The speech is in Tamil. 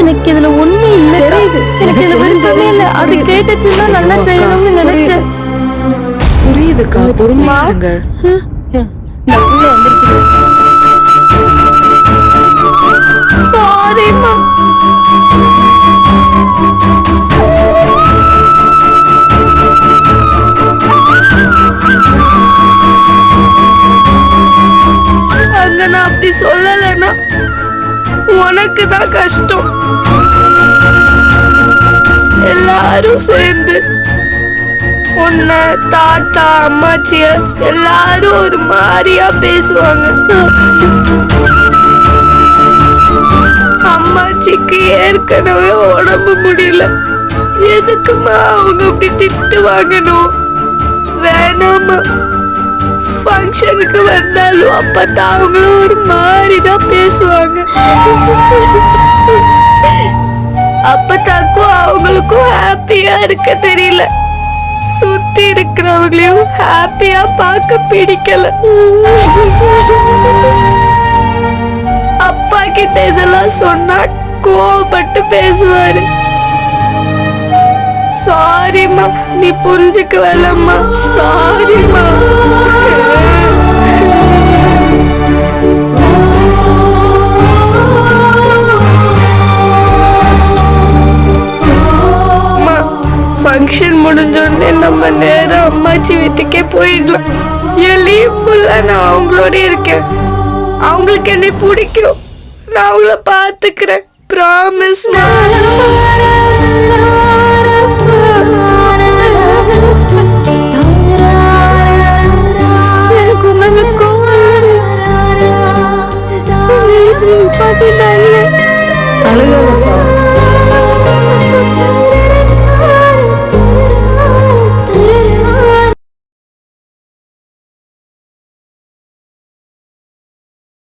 எனக்கு இதுல ஒண்ணு இல்ல. எனக்கு இதுல விருப்பமே இல்ல. அது கேட்டுச்சுன்னா நல்லா செய்யணும்னு நினைச்சேன். புரியுதுக்கா, பொறுமையா இருங்க. சாரிம்மா. அங்க நான் அப்படி சொல்லலைன்னா உனக்கு தான் கஷ்டம். எல்லாரும் சேர்ந்து உன்ன தாத்தா அம்மாச்சிய எல்லாரும் ஒரு மாதிரியா பேசுவாங்க. அம்மாச்சிக்கு ஏற்கனவே உடம்பு முடியல. எதுக்குமா அவங்க அப்படி திட்டு வாங்கணும்? வேணாமா. ஃபங்க்ஷனுக்கு வந்தாலும் அப்பதான் அவங்களும் ஒரு மாதிரிதான் பேசுவாங்க. அப்பதாக்கும் அவங்களுக்கும் ஹாப்பியா இருக்க தெரியல. சுத்தி இருக்கிறவங்களையும் ஹாப்பியா பார்க்க பிடிக்கல. அப்பா கிட்ட இதெல்லாம் சொன்னா கோவப்பட்டு பேசுவாரு. சாரிம்மா, நீ புரிஞ்சுக்க வேலம்மா. சாரிம்மா. ஃபங்க்ஷன் முடிஞ்சோடனே நம்ம நேரம் அம்மாச்சி வீட்டுக்கே போயிடலாம். என் லீவ் ஃபுல்லா நான் அவங்களோட இருக்கேன். அவங்களுக்கு என்னை பிடிக்கும். நான் அவங்கள பாத்துக்கிறேன். ப்ராமிஸ். அழுகாத